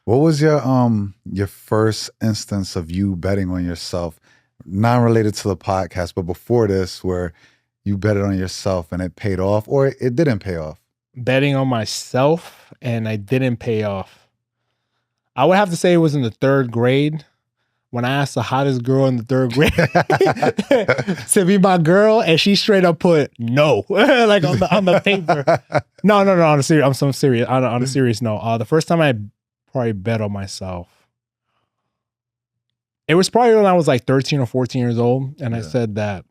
What was your first instance of you betting on yourself, not related to the podcast, but before this, where you betted on yourself and it paid off, or it didn't pay off? Betting on myself and I didn't pay off. I would have to say it was in the third grade when I asked the hottest girl in the third grade to be my girl, and she straight up put no, like on the paper. No. On a serious, I'm so serious. On a serious note, the first time I probably bet on myself, it was probably when I was like 13 or 14 years old, and I said that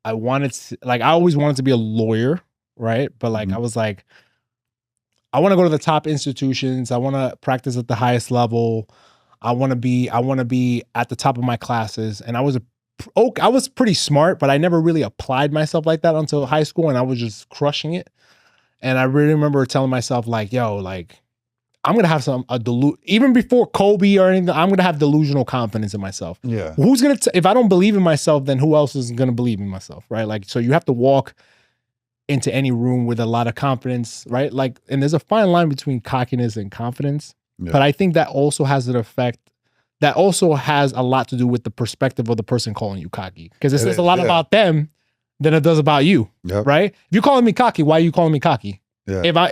I wanted to, like, I always wanted to be a lawyer, right? But like, I was like, I want to go to the top institutions. I want to practice at the highest level. I want to be at the top of my classes. And I was pretty smart, but I never really applied myself like that until high school, and I was just crushing it. And I really remember telling myself like, yo, like, I'm going to have even before Kobe or anything, I'm going to have delusional confidence in myself. Yeah. Who's going to, if I don't believe in myself, then who else is going to believe in myself, right? Like, so you have to walk into any room with a lot of confidence, right? Like, and there's a fine line between cockiness and confidence. Yeah. But I think that also has an effect. That also has a lot to do with the perspective of the person calling you cocky. Because it says a lot about them than it does about you, right? If you're calling me cocky, why are you calling me cocky? Yeah. If I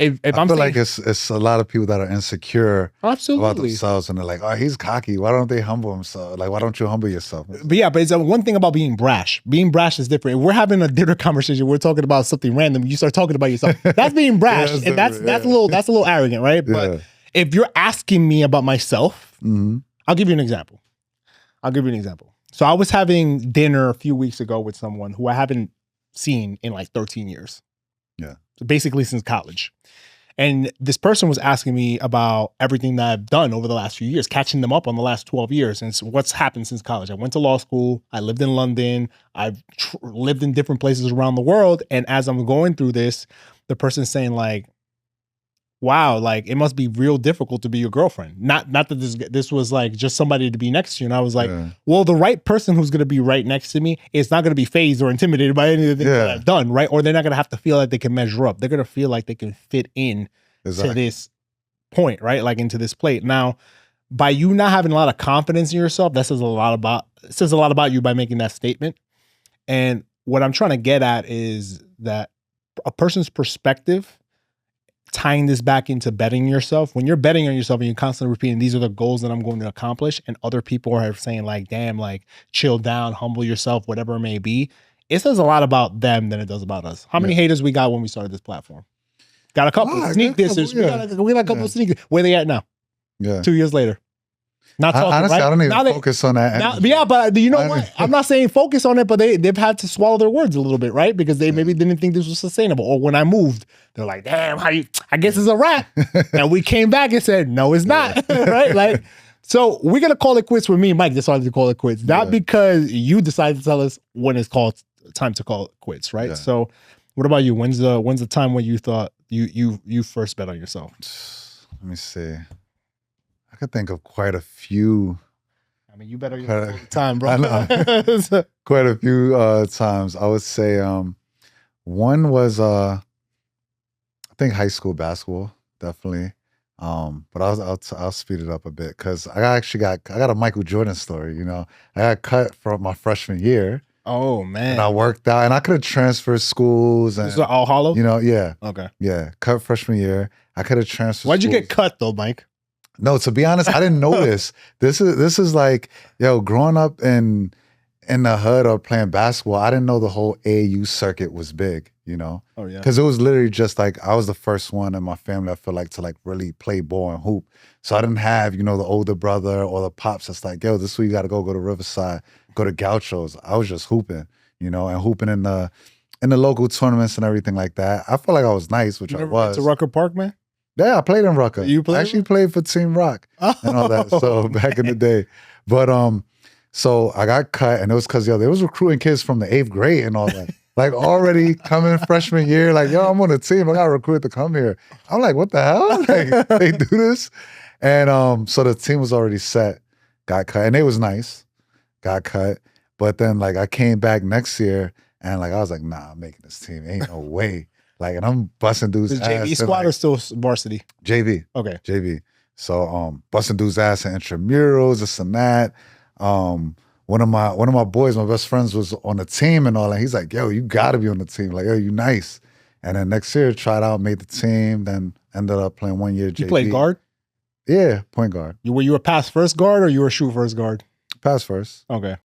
feel like it's a lot of people that are insecure about themselves, and they're like, oh, he's cocky. Why don't they humble themselves? Like, why don't you humble yourself? But yeah, but it's one thing about being brash. Being brash is different. If we're having a dinner conversation, we're talking about something random, you start talking about yourself. That's being brash. And that's a little arrogant, right? But if you're asking me about myself, I'll give you an example. So I was having dinner a few weeks ago with someone who I haven't seen in like 13 years. Yeah. So basically since college. And this person was asking me about everything that I've done over the last few years, catching them up on the last 12 years and what's happened since college. I went to law school. I lived in London. I've lived in different places around the world. And as I'm going through this, the person's saying like, wow, like it must be real difficult to be your girlfriend. Not that this was like just somebody to be next to you. And I was like, well, the right person who's going to be right next to me is not going to be fazed or intimidated by any of the things that I've done, right? Or they're not going to have to feel like they can measure up. They're going to feel like they can fit in to this point, right? Like into this plate. Now, by you not having a lot of confidence in yourself, that says a lot about you by making that statement. And what I'm trying to get at is that a person's perspective, tying this back into betting yourself, when you're betting on yourself and you're constantly repeating, these are the goals that I'm going to accomplish, and other people are saying like, damn, like chill down, humble yourself, whatever it may be, it says a lot about them than it does about us. How many haters we got when we started this platform? Got a couple sneak dissers. We got a couple of sneak. Where they at now? Yeah. 2 years later. Not talking, honestly, right? I don't even focus on that. Yeah, but you know what? I'm not saying focus on it, but they've had to swallow their words a little bit, right? Because they maybe didn't think this was sustainable. Or when I moved, they're like, damn, I guess it's a wrap. And we came back and said, no, it's not, right? Like, so we're going to call it quits when me and Mike decided to call it quits. Not because you decided to tell us when it's called time to call it quits, right? Yeah. So what about you? When's the time when you thought you first bet on yourself? Let me see. I could think of quite a few. I mean, you better use all the time, bro. I know. Quite a few times. I would say one was I think high school basketball, definitely. But I'll speed it up a bit because I got a Michael Jordan story. You know, I got cut from my freshman year. Oh man! And I worked out, and I could have transferred schools. And this is All Hollow. You know, yeah. Okay. Yeah, cut freshman year. I could have transferred. Why'd you get cut though, Mike? No, to be honest, I didn't know this. This is like, yo, growing up in the hood or playing basketball, I didn't know the whole AAU circuit was big, you know? Oh, yeah. Because it was literally just like, I was the first one in my family, I feel like, to like really play ball and hoop. So I didn't have, you know, the older brother or the pops that's like, yo, this is where you got to go to Riverside, go to Gauchos. I was just hooping, you know, and hooping in the local tournaments and everything like that. I feel like I was nice, which I was. To Rucker Park, man? Yeah, I played in Rucker. You played? I actually played for Team Rock and all that. So back in the day. But so I got cut, and it was because they was recruiting kids from the 8th grade and all that. Like already coming freshman year, like, yo, I'm on the team. I got recruited to come here. I'm like, what the hell? Like, they do this? And so the team was already set, got cut, and it was nice, got cut. But then like I came back next year, and like I was like, nah, I'm making this team. Ain't no way. Like, and I'm busting dudes. Is JV squad or still varsity? JV. Okay. JV. So busting dudes' ass in intramurals, this and that. One of my boys, my best friends, was on the team and all that. He's like, yo, you gotta be on the team. Like, yo, you nice. And then next year, tried out, made the team, then ended up playing 1 year JV. You played guard? Yeah, point guard. Were you a pass first guard or you were a shoot first guard? Pass first. Okay.